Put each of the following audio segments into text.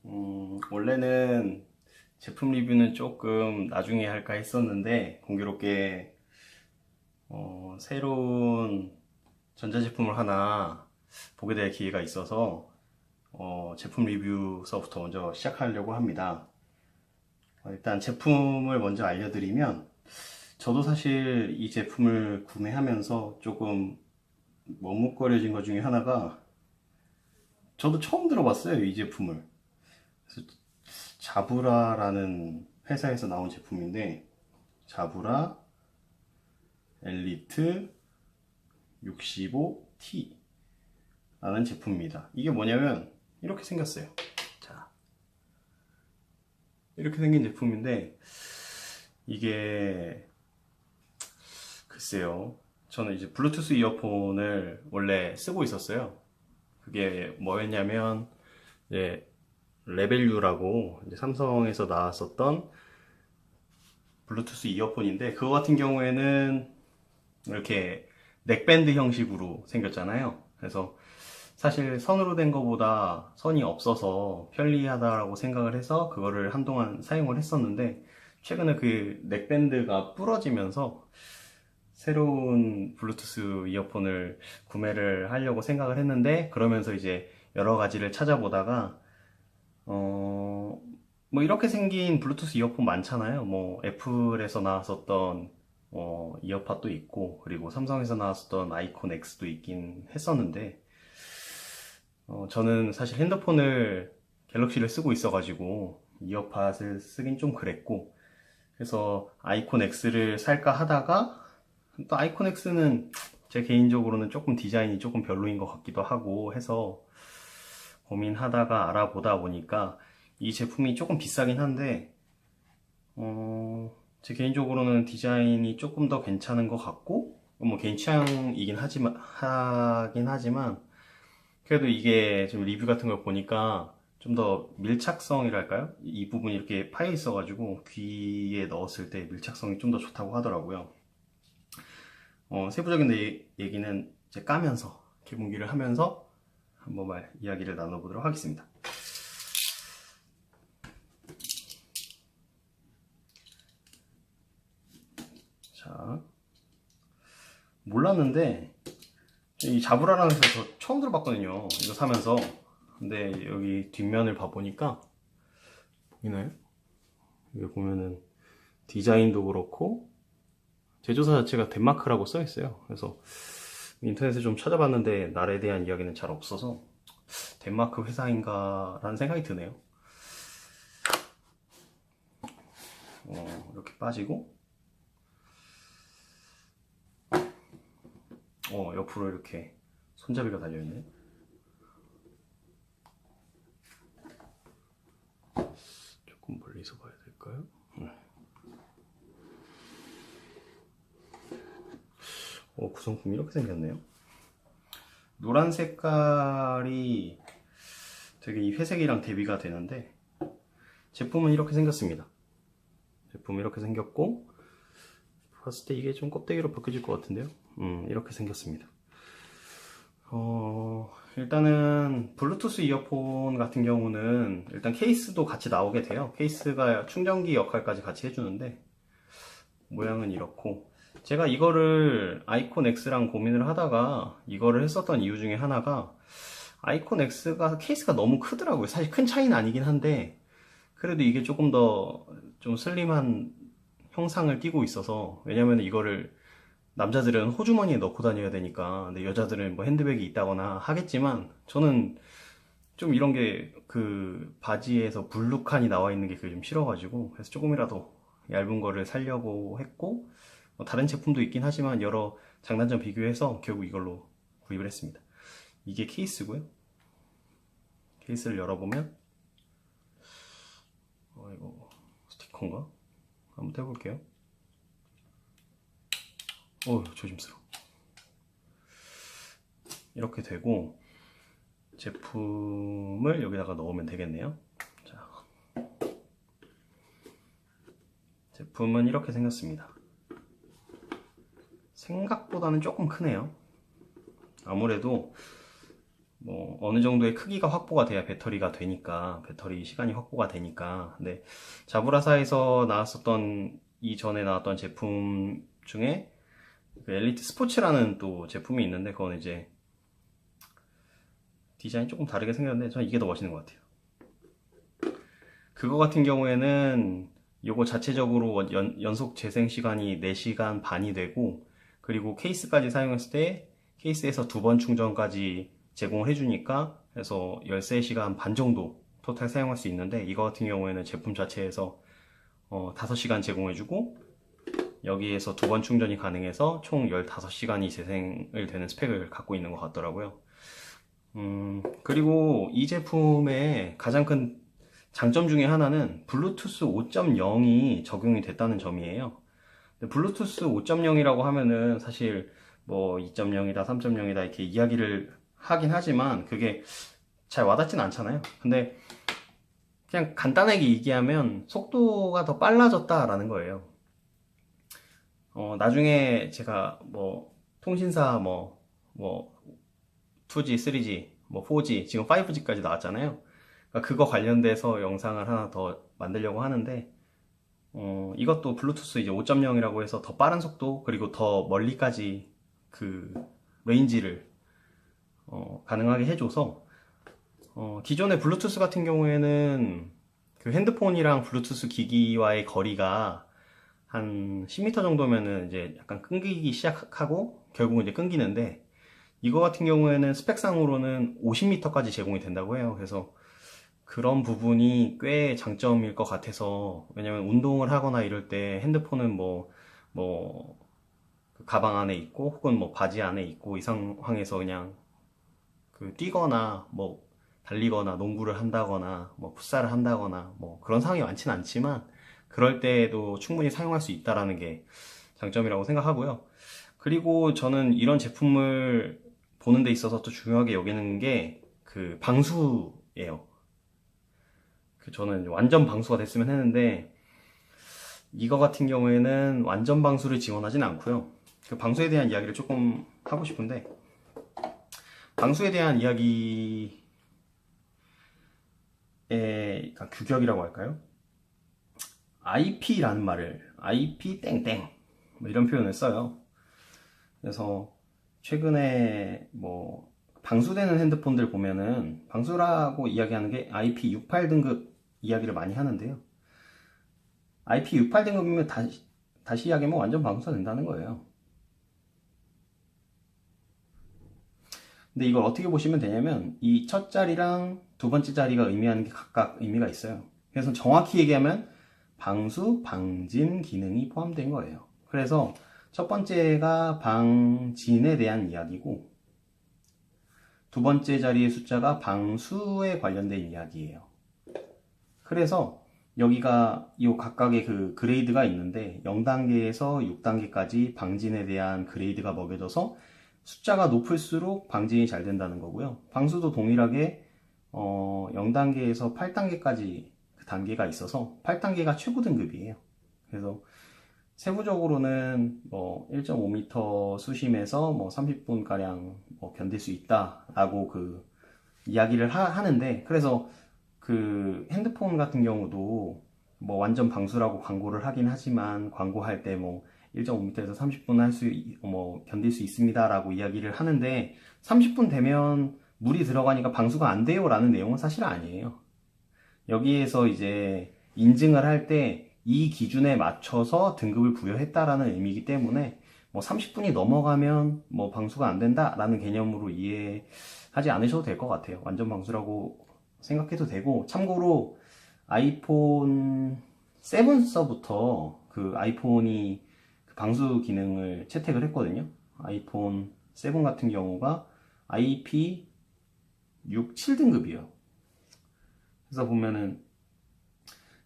원래는 제품 리뷰는 조금 나중에 할까 했었는데 공교롭게 새로운 전자제품을 하나 보게 될 기회가 있어서 제품 리뷰서부터 먼저 시작하려고 합니다. 일단 제품을 먼저 알려드리면 저도 사실 이 제품을 구매하면서 조금 머뭇거려진 것 중에 하나가 저도 처음 들어봤어요, 이 제품을. 그래서 자브라라는 회사에서 나온 제품인데 자브라 엘리트 65T 라는 제품입니다. 이게 뭐냐면 이렇게 생겼어요. 자, 이렇게 생긴 제품인데 이게 글쎄요. 저는 이제 블루투스 이어폰을 원래 쓰고 있었어요. 그게 뭐였냐면 이제 레벨유라고 이제 삼성에서 나왔었던 블루투스 이어폰인데 그거 같은 경우에는 이렇게 넥밴드 형식으로 생겼잖아요. 그래서 사실 선으로 된 거보다 선이 없어서 편리하다라고 생각을 해서 그거를 한동안 사용을 했었는데 최근에 그 넥밴드가 부러지면서 새로운 블루투스 이어폰을 구매를 하려고 생각을 했는데 그러면서 이제 여러 가지를 찾아보다가 뭐 이렇게 생긴 블루투스 이어폰 많잖아요. 뭐 애플에서 나왔었던 이어팟도 있고 그리고 삼성에서 나왔었던 아이콘 X도 있긴 했었는데 저는 사실 핸드폰을 갤럭시를 쓰고 있어가지고 이어팟을 쓰긴 좀 그랬고 그래서 아이콘 X를 살까 하다가 또 아이콘 X는 제 개인적으로는 조금 디자인이 조금 별로인 것 같기도 하고 해서 고민하다가 알아보다 보니까 이 제품이 조금 비싸긴 한데 제 개인적으로는 디자인이 조금 더 괜찮은 것 같고 뭐 개인 취향이긴 하지만 그래도 이게 좀 리뷰 같은 걸 보니까 좀 더 밀착성이랄까요? 이 부분이 이렇게 파여 있어가지고 귀에 넣었을 때 밀착성이 좀 더 좋다고 하더라고요. 세부적인 얘기는 이제 까면서 개봉기를 하면서 한번 이야기를 나눠보도록 하겠습니다. 자, 몰랐는데 이 자브라라는 회사 저 처음 들어봤거든요. 이거 사면서. 근데 여기 뒷면을 봐보니까 보이나요? 여기 보면은 디자인도 그렇고 제조사 자체가 덴마크라고 써 있어요. 그래서 인터넷에 좀 찾아봤는데 나라에 대한 이야기는 잘 없어서 덴마크 회사인가 라는 생각이 드네요. 이렇게 빠지고 옆으로 이렇게 손잡이가 달려있네. 조금 멀리서 봐야 될까요? 구성품이 이렇게 생겼네요. 노란 색깔이 되게 이 회색이랑 대비가 되는데 제품은 이렇게 생겼습니다. 제품은 이렇게 생겼고 봤을 때 이게 좀 껍데기로 벗겨질 것 같은데요. 이렇게 생겼습니다. 일단은 블루투스 이어폰 같은 경우는 일단 케이스도 같이 나오게 돼요. 케이스가 충전기 역할까지 같이 해주는데 모양은 이렇고 제가 이거를 아이콘 X랑 고민을 하다가 이거를 했었던 이유 중에 하나가 아이콘 X가 케이스가 너무 크더라고요. 사실 큰 차이는 아니긴 한데 그래도 이게 조금 더 좀 슬림한 형상을 띠고 있어서 왜냐면 이거를 남자들은 호주머니에 넣고 다녀야 되니까 근데 여자들은 뭐 핸드백이 있다거나 하겠지만 저는 좀 이런 게 그 바지에서 블루칸이 나와 있는 게 그게 좀 싫어가지고 그래서 조금이라도 얇은 거를 사려고 했고 뭐 다른 제품도 있긴 하지만 여러 장단점 비교해서 결국 이걸로 구입을 했습니다. 이게 케이스고요. 케이스를 열어보면 이거 스티커인가? 한번 떼볼게요. 조심스러워. 이렇게 되고 제품을 여기다가 넣으면 되겠네요. 자, 제품은 이렇게 생겼습니다. 생각보다는 조금 크네요. 아무래도 뭐 어느 정도의 크기가 확보가 돼야 배터리가 되니까, 배터리 시간이 확보가 되니까. 근데 자브라사에서 나왔었던, 이전에 나왔던 제품 중에 그 엘리트 스포츠라는 또 제품이 있는데, 그건 이제 디자인이 조금 다르게 생겼는데 저는 이게 더 멋있는 것 같아요. 그거 같은 경우에는 요거 자체적으로 연속 재생 시간이 4시간 반이 되고, 그리고 케이스까지 사용했을 때 케이스에서 2번 충전까지 제공을 해주니까, 그래서 13시간 반 정도 토탈 사용할 수 있는데, 이거 같은 경우에는 제품 자체에서 5시간 제공해주고, 여기에서 2번 충전이 가능해서 총 15시간이 재생을 되는 스펙을 갖고 있는 것 같더라고요. 그리고 이 제품의 가장 큰 장점 중에 하나는 블루투스 5.0이 적용이 됐다는 점이에요. 근데 블루투스 5.0이라고 하면은 사실 뭐 2.0이다, 3.0이다 이렇게 이야기를 하긴 하지만 그게 잘 와닿진 않잖아요. 근데 그냥 간단하게 얘기하면 속도가 더 빨라졌다라는 거예요. 나중에 제가 뭐 통신사 뭐 2G, 3G, 뭐 4G, 지금 5G까지 나왔잖아요. 그러니까 그거 관련돼서 영상을 하나 더 만들려고 하는데, 이것도 블루투스 이제 5.0이라고 해서 더 빠른 속도, 그리고 더 멀리까지 그 레인지를 가능하게 해줘서, 기존의 블루투스 같은 경우에는 그 핸드폰이랑 블루투스 기기와의 거리가 한 10m 정도면은 이제 약간 끊기기 시작하고 결국은 이제 끊기는데, 이거 같은 경우에는 스펙상으로는 50m까지 제공이 된다고 해요. 그래서 그런 부분이 꽤 장점일 것 같아서, 왜냐면 운동을 하거나 이럴 때 핸드폰은 뭐, 그 가방 안에 있고, 혹은 뭐 바지 안에 있고, 이 상황에서 그냥 그 뛰거나, 뭐, 달리거나, 농구를 한다거나, 뭐, 풋살을 한다거나, 뭐, 그런 상황이 많진 않지만, 그럴 때에도 충분히 사용할 수 있다라는 게 장점이라고 생각하고요. 그리고 저는 이런 제품을 보는 데 있어서 또 중요하게 여기는 게 그 방수예요. 저는 완전 방수가 됐으면 했는데, 이거 같은 경우에는 완전 방수를 지원하진 않고요. 그 방수에 대한 이야기를 조금 하고 싶은데, 방수에 대한 이야기의 그러니까 규격이라고 할까요? IP라는 말을, IP 땡땡 뭐 이런 표현을 써요. 그래서 최근에 뭐 방수되는 핸드폰들 보면은 방수라고 이야기하는 게 IP68 등급 이야기를 많이 하는데요. IP68 등급이면 다시 이야기하면 완전 방수가 된다는 거예요. 근데 이걸 어떻게 보시면 되냐면, 이 첫 자리랑 두 번째 자리가 의미하는 게 각각 의미가 있어요. 그래서 정확히 얘기하면 방수, 방진 기능이 포함된 거예요. 그래서 첫 번째가 방진에 대한 이야기고, 두 번째 자리의 숫자가 방수에 관련된 이야기예요. 그래서 여기가 이 각각의 그 그레이드가 있는데, 0단계에서 6단계까지 방진에 대한 그레이드가 먹여져서 숫자가 높을수록 방진이 잘 된다는 거고요. 방수도 동일하게 0단계에서 8단계까지 그 단계가 있어서 8단계가 최고 등급이에요. 그래서 세부적으로는 뭐 1.5m 수심에서 뭐 30분 가량 뭐 견딜 수 있다라고 그 이야기를 하는데, 그래서 그 핸드폰 같은 경우도 뭐 완전 방수라고 광고를 하긴 하지만, 광고할 때 뭐 1.5m에서 30분 뭐 견딜 수 있습니다라고 이야기를 하는데, 30분 되면 물이 들어가니까 방수가 안 돼요라는 내용은 사실 아니에요. 여기에서 이제 인증을 할 때 이 기준에 맞춰서 등급을 부여했다라는 의미이기 때문에, 뭐 30분이 넘어가면 뭐 방수가 안 된다라는 개념으로 이해하지 않으셔도 될 것 같아요. 완전 방수라고 생각해도 되고, 참고로 아이폰 7서부터 그 아이폰이 그 방수 기능을 채택을 했거든요. 아이폰 7 같은 경우가 IP67 등급이에요. 그래서 보면은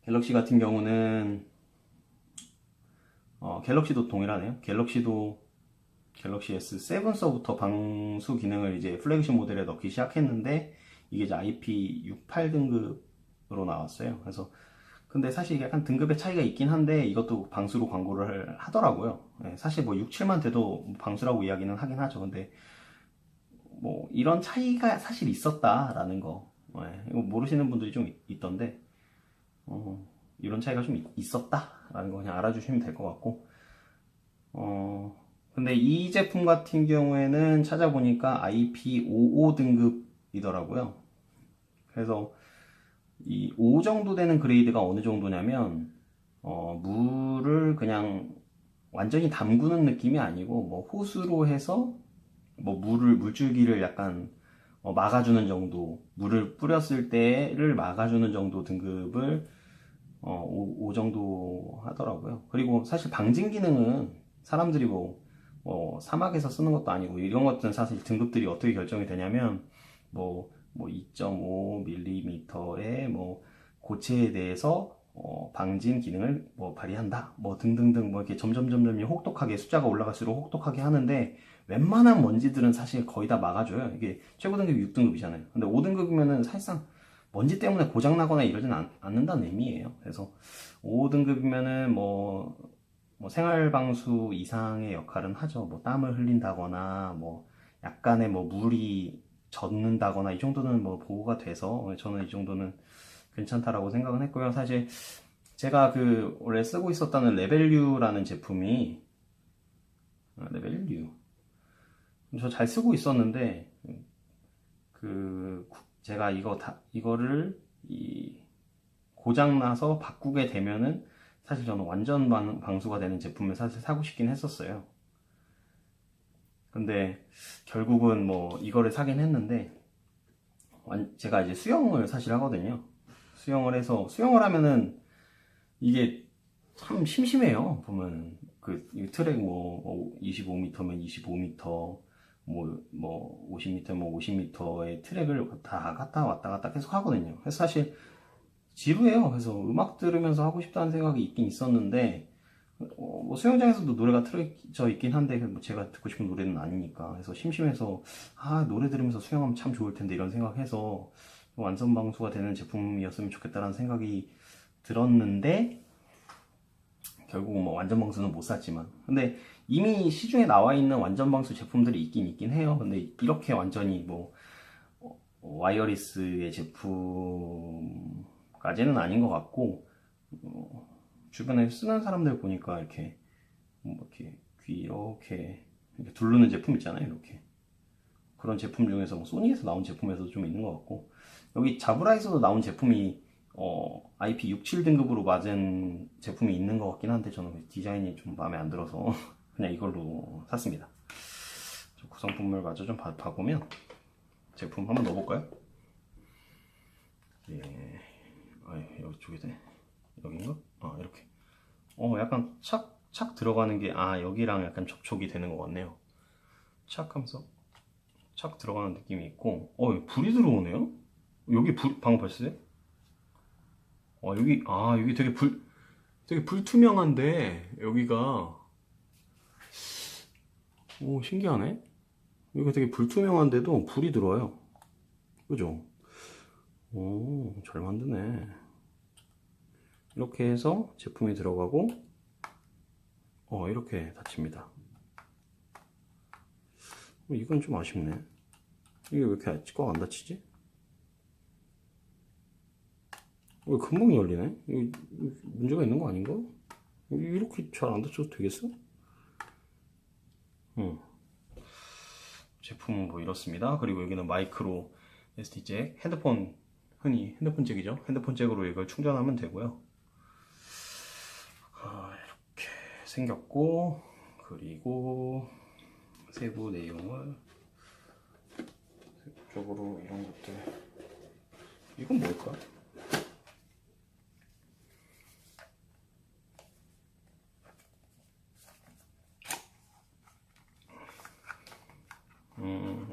갤럭시 같은 경우는 갤럭시도 동일하네요. 갤럭시 S7서부터 방수 기능을 이제 플래그십 모델에 넣기 시작했는데, 이게 이제 IP68 등급으로 나왔어요. 그래서 근데 사실 약간 등급의 차이가 있긴 한데, 이것도 방수로 광고를 하더라고요. 사실 뭐 6, 7만 돼도 방수라고 이야기는 하긴 하죠. 근데 뭐 이런 차이가 사실 있었다라는 거. 이거 모르시는 분들이 좀 있던데 이런 차이가 좀 있었다라는 거 그냥 알아주시면 될 것 같고 근데 이 제품 같은 경우에는 찾아보니까 IP55 등급이더라고요. 그래서 이 5 정도 되는 그레이드가 어느 정도냐면 물을 그냥 완전히 담그는 느낌이 아니고 뭐 호수로 해서 뭐 물줄기를 약간 막아주는 정도, 물을 뿌렸을 때를 막아주는 정도 등급을 5 정도 하더라고요. 그리고 사실 방진 기능은 사람들이 사막에서 쓰는 것도 아니고 이런 것들은 사실 등급들이 어떻게 결정이 되냐면 뭐 2.5mm의 뭐 고체에 대해서 방진 기능을 발휘한다 뭐 등등등 뭐 이렇게 점점 혹독하게 숫자가 올라갈수록 혹독하게 하는데 웬만한 먼지들은 사실 거의 다 막아줘요. 이게 최고 등급이 6등급이잖아요. 근데 5등급이면은 사실상 먼지 때문에 고장나거나 이러진 않는다는 의미예요. 그래서 5등급이면은 뭐 생활방수 이상의 역할은 하죠. 뭐 땀을 흘린다거나 뭐 약간의 뭐 물이 젖는다거나 이 정도는 뭐 보호가 돼서 저는 이 정도는 괜찮다라고 생각은 했고요. 사실 제가 원래 쓰고 있었다는 레벨류라는 제품이 레벨류 저 잘 쓰고 있었는데 제가 이거를 고장 나서 바꾸게 되면은 사실 저는 완전 방수가 되는 제품을 사실 사고 싶긴 했었어요. 근데 결국은 뭐 이거를 사긴 했는데 제가 이제 수영을 사실 하거든요. 수영을 하면은 이게 참 심심해요. 보면 이 트랙 뭐 25m면 25m 뭐 50m면 50m의 트랙을 다 왔다 갔다 계속 하거든요. 그래서 사실 지루해요. 그래서 음악 들으면서 하고 싶다는 생각이 있긴 있었는데 뭐 수영장에서도 노래가 틀어져 있긴 한데 뭐 제가 듣고 싶은 노래는 아니니까 그래서 심심해서 노래 들으면서 수영하면 참 좋을 텐데 이런 생각해서 완전 방수가 되는 제품이었으면 좋겠다라는 생각이 들었는데 결국 뭐 완전 방수는 못 샀지만 근데 이미 시중에 나와 있는 완전 방수 제품들이 있긴 해요. 근데 이렇게 완전히 뭐 와이어리스의 제품까지는 아닌 것 같고 주변에 쓰는 사람들 보니까 이렇게 이렇게 두르는 제품 있잖아요. 이렇게 그런 제품 중에서 뭐 소니에서 나온 제품에서도 좀 있는 것 같고 여기 자브라에서도 나온 제품이 IP67 등급으로 맞은 제품이 있는 것 같긴 한데 저는 디자인이 좀 마음에 안 들어서 그냥 이걸로 샀습니다. 구성품을 마저 좀 봐보면 제품 한번 넣어볼까요? 예, 여기 쪽에 여긴가? 이렇게 약간 착 들어가는 게 여기랑 약간 접촉이 되는 것 같네요. 착 하면서 착 들어가는 느낌이 있고 불이 들어오네요? 여기 방금 봤어요? 여기 되게 불투명한데 여기가 신기하네. 여기가 되게 불투명한데도 불이 들어와요. 그죠? 잘 만드네. 이렇게 해서 제품이 들어가고 이렇게 닫힙니다. 이건 좀 아쉽네. 이게 왜 이렇게 꽉 안 닫히지? 왜 금방 열리네? 이거 문제가 있는 거 아닌가? 이렇게 잘 안 닫혀도 되겠어? 제품은 뭐 이렇습니다. 그리고 여기는 마이크로 SD 잭, 흔히 핸드폰 잭이죠. 핸드폰 잭으로 이걸 충전하면 되고요. 이렇게 생겼고, 그리고 세부 내용을 세부적으로 이런 것들. 이건 뭘까?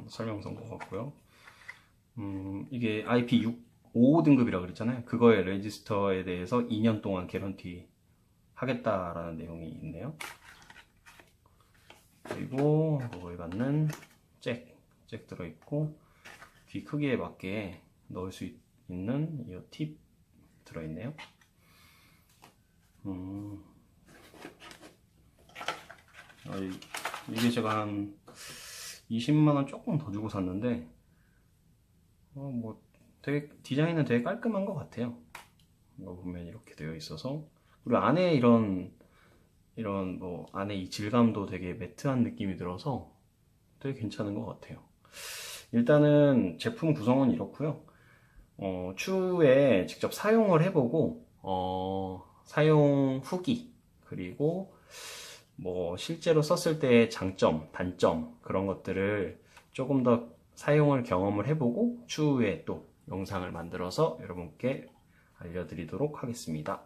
설명서인 것 같고요. 이게 IP5 등급이라 그랬잖아요. 그거의 레지스터에 대해서 2년 동안 개런티 하겠다라는 내용이 있네요. 그리고 그거에 맞는 잭 들어있고 귀 크기에 맞게 넣을 수 있는 이 팁 들어있네요. 이게 제가 한 20만 원 조금 더 주고 샀는데 뭐 되게 디자인은 되게 깔끔한 것 같아요. 이거 보면 이렇게 되어 있어서, 그리고 안에 이런 뭐 안에 이 질감도 되게 매트한 느낌이 들어서 되게 괜찮은 것 같아요. 일단은 제품 구성은 이렇고요. 추후에 직접 사용을 해보고 사용 후기, 그리고 뭐 실제로 썼을 때의 장점, 단점, 그런 것들을 조금 더 사용을 경험을 해보고 추후에 또 영상을 만들어서 여러분께 알려드리도록 하겠습니다.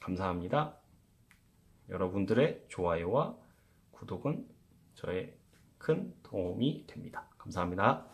감사합니다. 여러분들의 좋아요와 구독은 저의 큰 도움이 됩니다. 감사합니다.